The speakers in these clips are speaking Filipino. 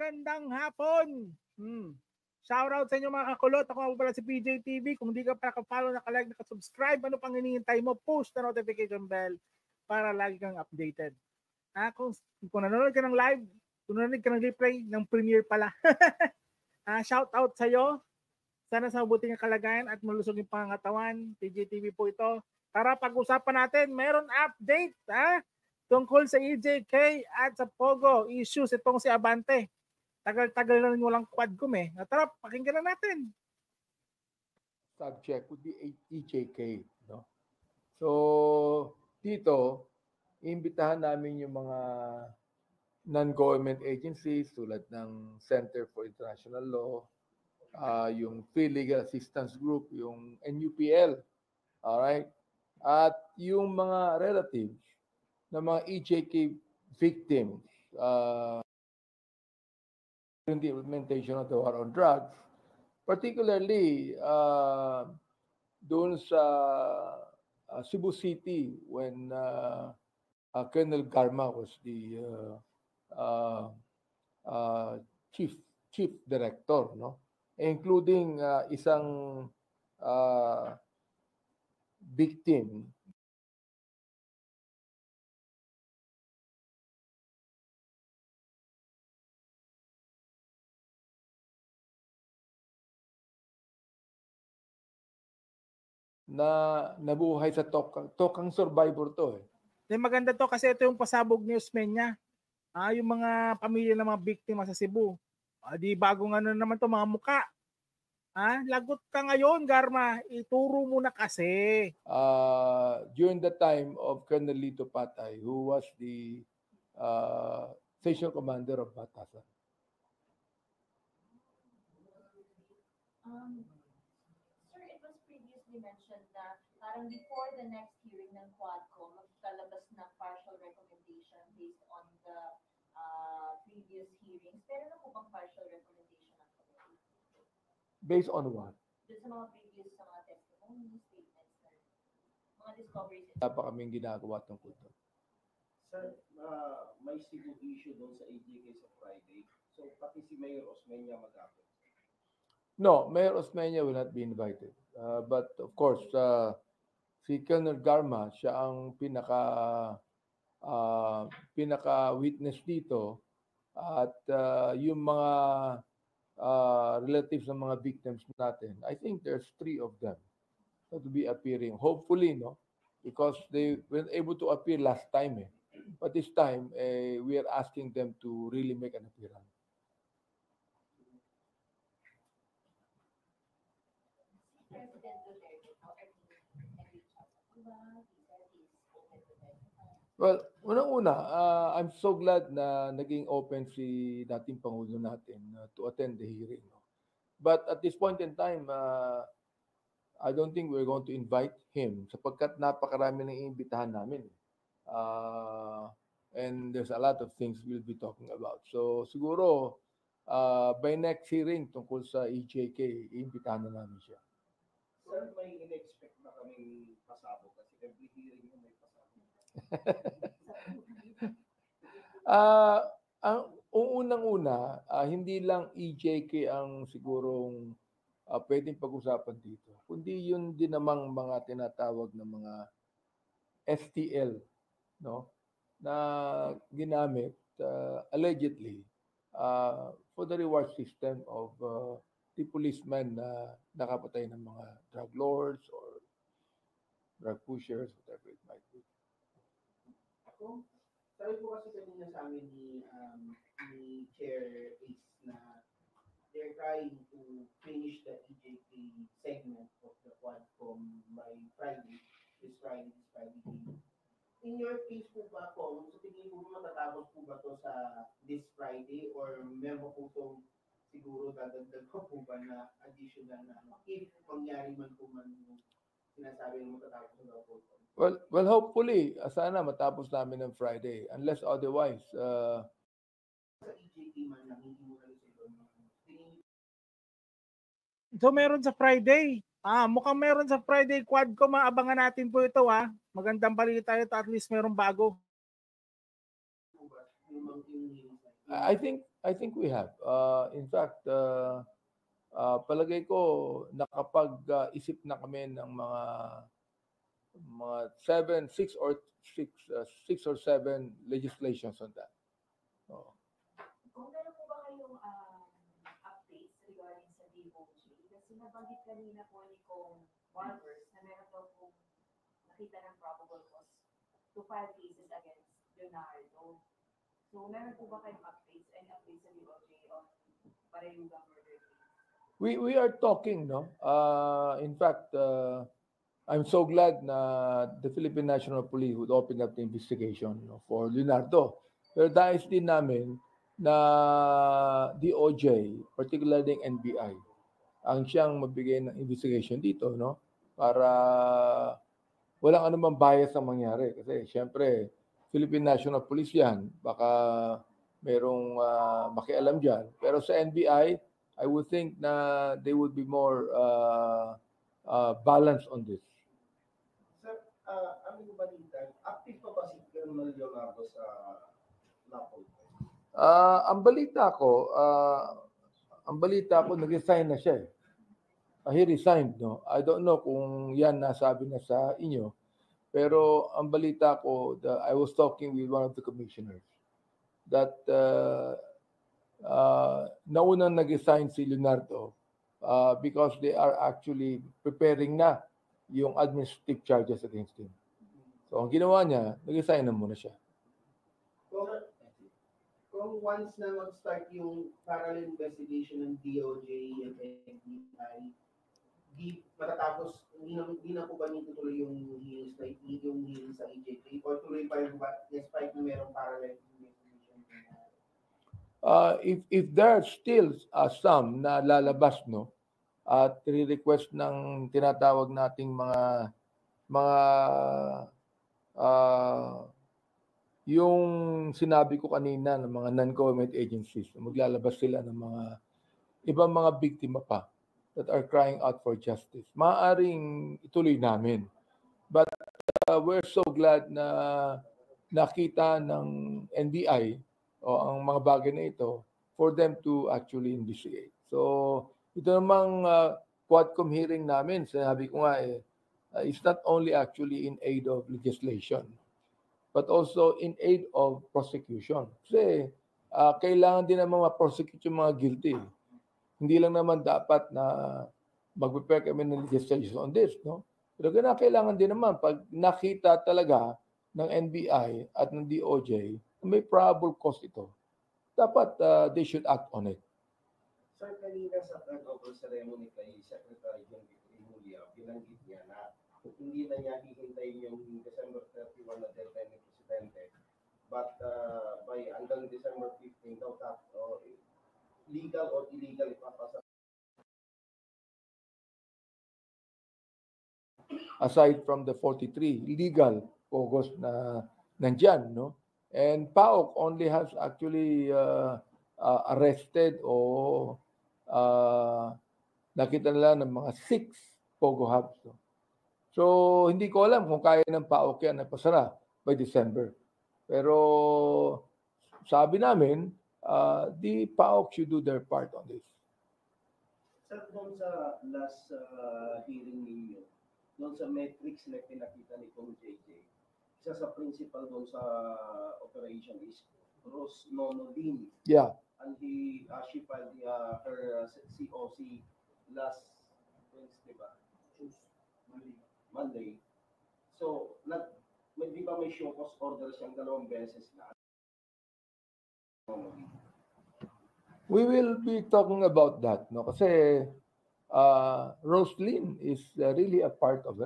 magandang hapon. Shoutout sa inyo mga kakulot. Ako nga pala si PJ TV. Kung hindi ka pa nakapollow, nakalike, nakasubscribe, ano pang hinihintay mo, push the notification bell para lagi kang updated. Kung nanonood ka ng live, kung nanonood ka ng replay, ng premiere pala. Shoutout sa iyo. Sana sa mabuting kalagayan at malusog yung pangangatawan. PJ TV po ito. Para pag-usapan natin, meron update tungkol sa EJK at sa Pogo issues itong si Abante. Tagal-tagal na rin walang quadcom eh. Tara, pakinggan na natin. Subject would be EJK. No? So, dito, iimbitahan namin yung mga non-government agencies tulad ng Center for International Law, yung Free Legal Assistance Group, yung NUPL, alright? At yung mga relatives ng mga EJK victims during the implementation of the war on drugs, particularly doon sa Cebu City when Colonel Garma was the chief director, no? Including isang victim na nabuhay sa tokang survivor to eh. Maganda to kasi ito yung pasabog newsman niya. Yung mga pamilya ng mga biktima sa Cebu. Di bagong ano naman to mga muka. Lagot ka ngayon, Garma. Ituro mo na kasi. During the time of Colonel Lito Patay, who was the station commander of Batasan. Sir, it was previously mentioned na parang before the next hearing ng Quadcom, magkalabas ng partial recommendation based on the previous hearings. Pero na po bang partial recommendation ang committee? Based on what? Doon sa mga previous sa mga testimony, statements, na mga discoveries. Wala pa kaming ginagawa tungkol doon. Sir, may Cebu issue doon sa AJK sa Friday. So, pati si Mayor Osmeña mag-apit. No, Mayor Osmeña will not be invited. But of course, si Colonel Garma, siya ang pinaka-witness dito at yung mga relatives ng mga victims natin. I think there's 3 of them to be appearing. Hopefully, no? Because they were able to appear last time. But this time, we are asking them to really make an appearance. Well, unang-una, I'm so glad na naging open si dating Pangulo natin to attend the hearing. No? But at this point in time, I don't think we're going to invite him sapagkat napakarami ng iimbitahan namin. And there's a lot of things we'll be talking about. So siguro, by next hearing tungkol sa EJK, iimbitahan na namin siya. Sir, may in-expect na kaming pasabog kasi every hearing mo may pasabog. Ang unang-una, hindi lang EJK ang sigurong pwedeng pag-usapan dito, kundi yun din namang mga tinatawag na mga STL, no, na ginamit allegedly for the reward system of the policemen na nakapatay ng mga drug lords or drug pushers, whatever it might be. Ako, sabi po kasi kanina sa amin ni Chair Ace na they're trying to finish the EJK segment of the Quadcom by Friday, this Friday. In your case po ba po, sa tingin po matatapos po ba to sa this Friday or meron po itong siguro dadagdag po ba na additional na if mangyari man po man yung sinasabi na matatapos na po? Well, hopefully, sana matapos namin ng Friday. Unless otherwise, sa EJK man lang, hindi mo lang So meron sa Friday. Mukhang meron sa Friday Quadcom. Abangan natin po ito Magandang balita ito. At least meron bago. I think we have. In fact, palagay ko nakapag-isip na kami ng mga 6 or 7 legislations on that. Oo. Kung meron po ba kayong updates regarding sa DOJ? Kasi nabanggit kanina po ni Kong Barbers na meron daw pong nakita ng probable cause to file cases against Leonardo. So meron po ba kayong updates? Any updates sa DOJ on Parayuga murder case? We are talking, no? In fact, I'm so glad na the Philippine National Police would open up the investigation, no, for Leonardo. Pero dahil din namin na DOJ, particularly ng NBI, ang siyang magbigay ng investigation dito, no? Para walang anumang bias ang mangyari. Kasi siyempre, Philippine National Police yan, baka merong makialam dyan. Pero sa NBI, I would think na they would be more balanced on this. Sir, ano yung balita? Active pa ba si Colonel Leonardo sa NAPOL? Ang balita ko, nag-resign na siya. He resigned, no? I don't know kung yan nasabi na sa inyo. Pero ang balita ko, I was talking with one of the commissioners that naunang nag-resign si Leonardo because they are actually preparing na yung administrative charges against him. So ang ginawa niya, nag-resign na muna siya. Kung once na mag-start yung parallel investigation ng DOJ and NBI, matatapos, hindi na po ba nitutuloy yung hearing sa EJK? Or tuloy pa yung despite na merong parallel investigation? If there are still some na lalabas, no, at re-request ng tinatawag nating mga yung sinabi ko kanina ng mga non-government agencies, maglalabas sila ng mga ibang mga biktima pa that are crying out for justice. Maaaring ituloy namin. But we're so glad na nakita ng NBI o ang mga bagay na ito for them to actually investigate. So, ito namang Quadcom hearing namin, sinabi ko nga it's not only actually in aid of legislation, but also in aid of prosecution. Kasi kailangan din naman ma-prosecute yung mga guilty. Hindi lang naman dapat na mag-prepare kami ng legislation on this, no? Pero kailangan din naman pag nakita talaga ng NBI at ng DOJ may probable cause ito, dapat they should act on it. Sir, kanina sa press ceremony kay Secretary John Julia, binanggit niya na hindi na niya hihintayin yung December 31 na deadline ng Presidente. But by hanggang December 15 daw, legal or illegal ipapasa. Aside from the 43 legal August na nandyan, no? And PAOK only has actually arrested o nakita nila ng mga 6 Pogo hubs. No? So, hindi ko alam kung kaya ng PAOK yan na pasara by December. Pero sabi namin, the PAOK should do their part on this. Sir, doon sa last hearing ninyo, doon sa metrics na pinakita ni Kong JJ, isa sa principal doon sa operation is Rose Nonodin. Yeah. And she filed her COC last Wednesday ba? Monday. So, di ba may show cause order siyang 2 beses na? We will be talking about that, no? Kasi Roslyn is really a part of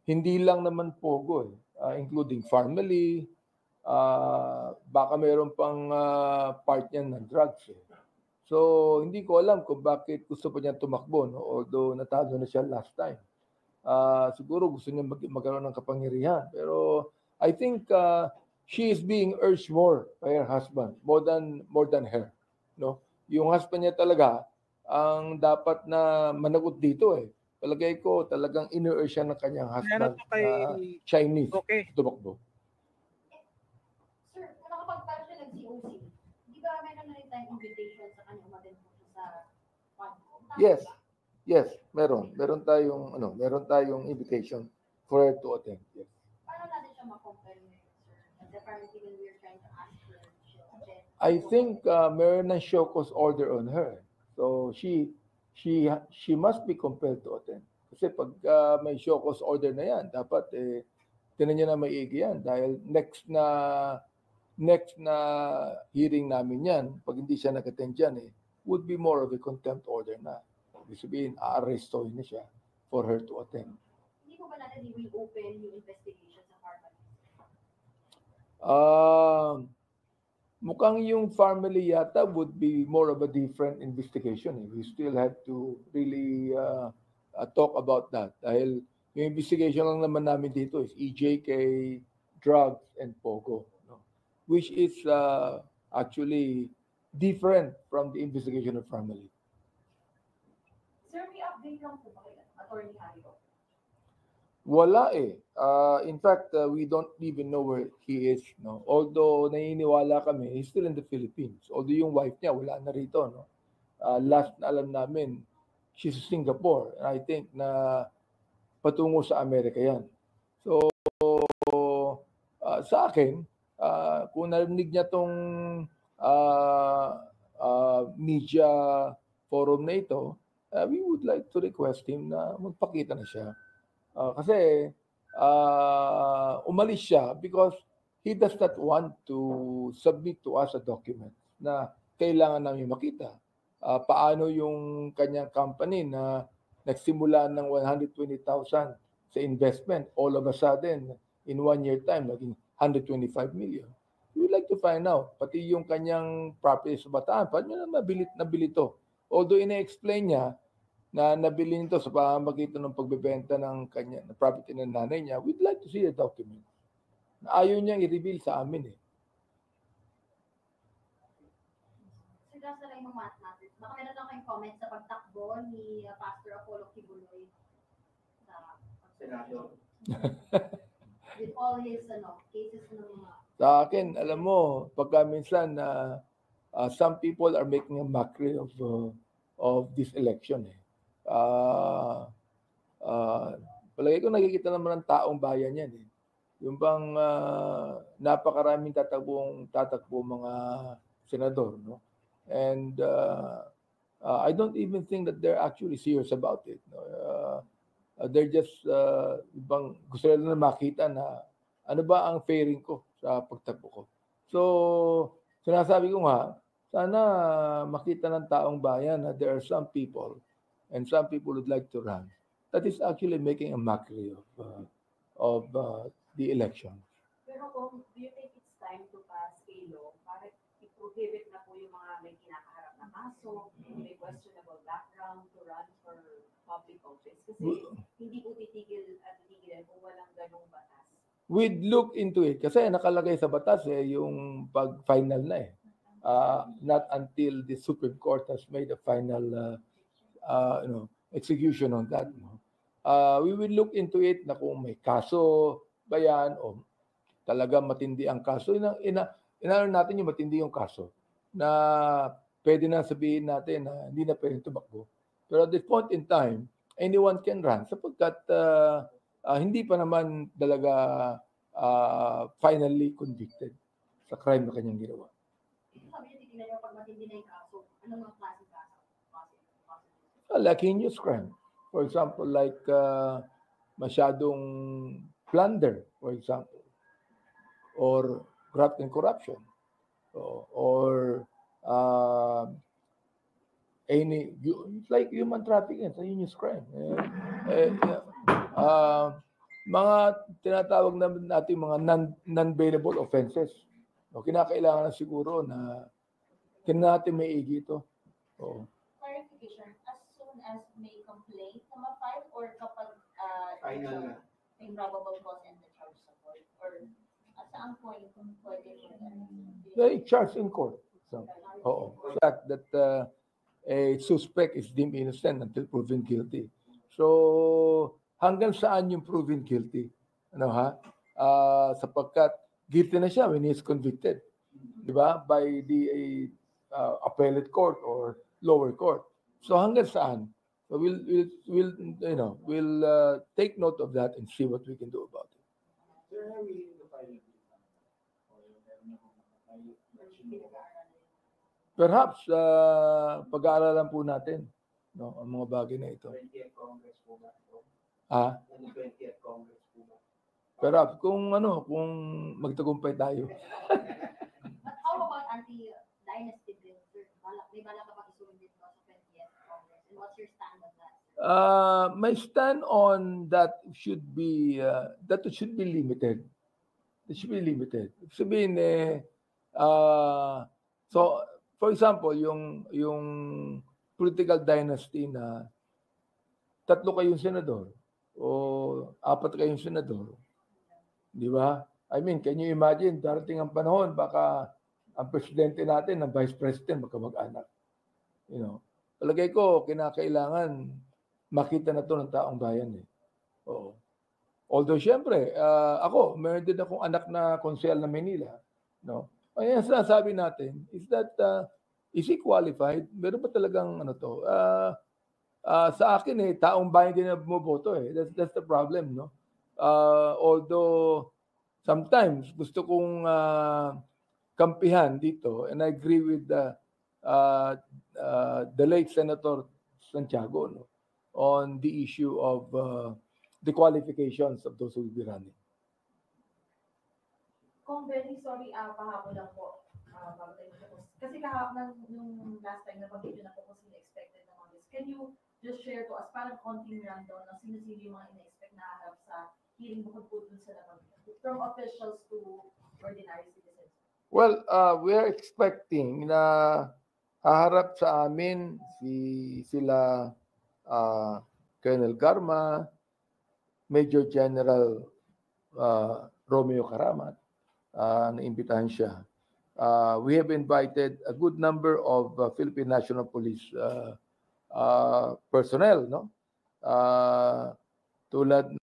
hindi lang naman Pogo, including family, baka mayroon pang part niyan ng drugs. So, hindi ko alam kung bakit gusto pa niya tumakbo, no? Although natalo na siya last time. Siguro gusto niya magkaroon ng kapangyarihan. Pero I think she is being urged more by her husband, more than her. No? Yung husband niya talaga, ang dapat na managot dito Palagay ko talagang in-urge siya ng kanyang husband Chinese Okay. tumakbo. Sir, nakapag-file siya ng COC invitation sa kanya umattend po siya sa Quadcom. Tama Yes. ba? Yes, meron. Meron tayong invitation for her to attend. Yes. Paano natin siya ma-compare ngayon, sir? Kasi apparently when we're trying to ask her, she'll attend. I think meron ng show cause order on her. So she must be compelled to attend. Kasi pag may show cause order na yan, dapat tinan niya na maigi yan dahil next na hearing namin yan, pag hindi siya nag-attend yan, would be more of a contempt order na. Ibig sabihin, a-arrestohin na siya for her to attend. Hindi po ba natin i-open yung investigation sa pharmacy? Mukhang yung family yata would be more of a different investigation. We still have to really talk about that. Dahil yung investigation lang naman namin dito is EJK, drugs, and POGO. No? Which is actually different from the investigation of family. Sir, may update lang po ba kay Attorney Hario? Wala in fact, we don't even know where he is. No? Although naniniwala kami, he's still in the Philippines. Although yung wife niya wala na rito. No? Last na alam namin, she's in Singapore. And I think na patungo sa Amerika yan. So, sa akin, kung narinig niya tong media forum na ito, we would like to request him na magpakita na siya. Kasi umalis siya because he does not want to submit to us a document na kailangan namin makita. Paano yung kanyang company na nagsimula ng 120,000 sa investment, all of a sudden, in 1 year time, naging 125 million. We would like to find out, pati yung kanyang property sa Bataan, paano niya nabili to? Although ina-explain niya na nabili nito sa pamamagitan ng pagbebenta ng kanya na property ng nanay niya, we'd like to see the document. Ayaw niyang i-reveal sa amin Sir, last na lang yung math natin. Baka meron lang kayong comment sa pagtakbo ni Pastor Apollo Kibuloy sa Senado. with all his cases ng mga Sa akin, alam mo, pagka minsan some people are making a mockery of this election. Palagi ko nakikita naman ng taong bayan yan. Yung bang napakaraming tatakbo mga senador, no? And I don't even think that they're actually serious about it. No? They're just gusto nila na makita na ano ba ang fairing ko sa pagtakbo ko. So, sinasabi ko nga, sana makita ng taong bayan na there are some people and some people would like to run that is actually making a mockery of the election. Pero kung do you think it's time to pass a law para i-prohibit na po yung mga may kinakaharap na kaso, may questionable background to run for public office? Kasi hindi po titigil kung walang ganung batas. We'd look into it kasi nakalagay sa batas yung pag-final na not until the Supreme Court has made a final execution on that. We will look into it na kung may kaso ba yan o talaga matindi ang kaso. Inaano natin yung matindi yung kaso na pwede na sabihin natin na hindi na pwedeng tumakbo. Pero at this point in time, anyone can run sapagkat hindi pa naman talaga finally convicted sa crime na kanyang ginawa. Sabi niyo, titignan niyo pag matindi na yung kaso, anong mga klase kaso? Like heinous crime. For example, like masyadong plunder, for example, or graft and corruption, or like human trafficking, it's a heinous crime. Mga tinatawag natin mga non-bailable offenses. Kinakailangan na siguro na natin maigi ito. Clarification, as soon as may complaint na ma-file or kapag Final na. improbable cause and the charge support or at saan point kung pwede They charge in court. So, the fact that a suspect is deemed innocent until proven guilty. So, hanggang saan yung proven guilty? Sapagkat guilty na siya when he is convicted. Di ba? By the appellate court or lower court. So hanggang saan? So we'll take note of that and see what we can do about it. Sir, are we willing to file a bill? Or meron na kung makapile election mo? Perhaps pag-aaralan po natin, no, ang mga bagay na ito. 20th Congress po ba? Ah, Ano 20th Congress po ba? perhaps kung magtagumpay tayo. But how about anti-dynasty bill, sir? May balak ka bang isuhin dito sa 20th Congress? And what's your stand on that? My stand on that should be limited. It should be limited. Sabihin so for example, yung political dynasty na 3 kayong senador o 4 kayong senador, di ba? I mean, can you imagine, darating ang panahon, baka ang presidente natin, ang vice president, magkamag-anak. You know, palagay ko, kinakailangan makita na to ng taong bayan eh. Oo. Although, syempre, ako, meron din akong anak na konsehal na Manila. No? Ay, sinasabi natin is that, is he qualified? Meron ba talagang sa akin taong bayan din na bumoboto eh. That's the problem, no? Although sometimes gusto kong kampihan dito, and I agree with the late Senator Santiago, no, on the issue of the qualifications of those who will be running. Kung very sorry, pahapon lang po. Bago tayo tapos. Kasi kahapon, nung last time, nabanggit nyo na po kung sino expected na mga Can you just share to us, parang konting rundown ng sino-sino yung mga ina-expect na harap sa hearing bukod po dun sa nabanggit? From officials to ordinary citizens. Well, we are expecting na haharap sa amin sila Colonel Garma, Major General Romeo Caramat, naimbitahan siya. We have invited a good number of Philippine National Police personnel, no? Tulad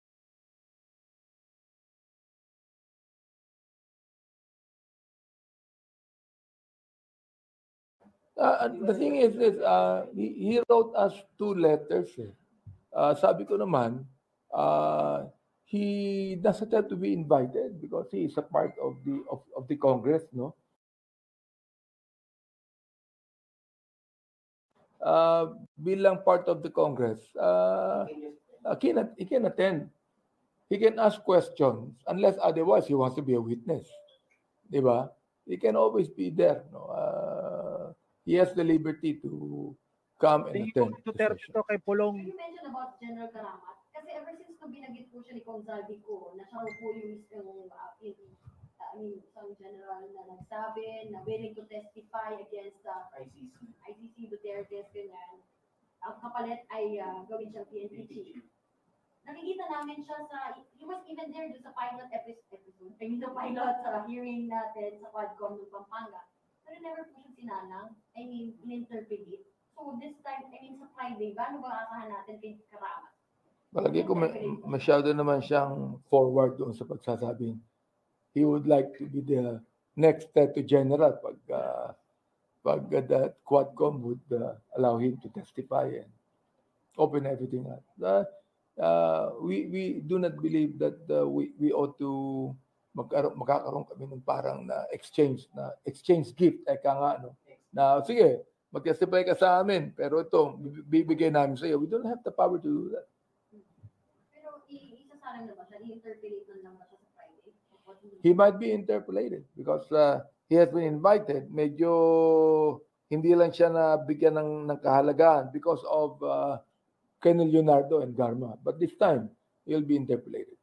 the thing is he wrote us 2 letters. Sabi ko naman, he doesn't have to be invited because he is a part of the Congress, no? Bilang part of the Congress, he can attend. He can ask questions unless otherwise he wants to be a witness. Diba? He can always be there. No? He has the liberty to come and attend. Kay Pulong. You mentioned about General Caramat. Kasi ever since nung binagit po siya ni Kong Zaldico, na siya po yung isang general na nagsabi na willing to testify against ICC Duterte, ganyan. Ang kapalit ay gawin siyang PNP chief. Nakikita namin siya he was even there sa pilot episode, the pilot hearing natin sa Quadcom ng Pampanga. Pero never po siyang sinanang, in-interpret. So this time, sa Friday, paano ba asahan natin kay Caramat? Palagi ko masyado naman siyang forward doon sa pagsasabing he would like to be the next to general pag that Quadcom would allow him to testify and open everything up. We do not believe that we ought to magkakaroon kami ng parang na exchange gift no? Na sige, mag-testify ka sa amin pero ito bibigay namin sa iyo. We don't have the power to do that. Pero isasalang na ba siya? I-interpolate lang ba siya sa Friday? He might be interpolated because he has been invited. Medyo hindi lang siya na bigyan ng kahalagahan because of Colonel Leonardo and Garma. But this time, he'll be interpolated.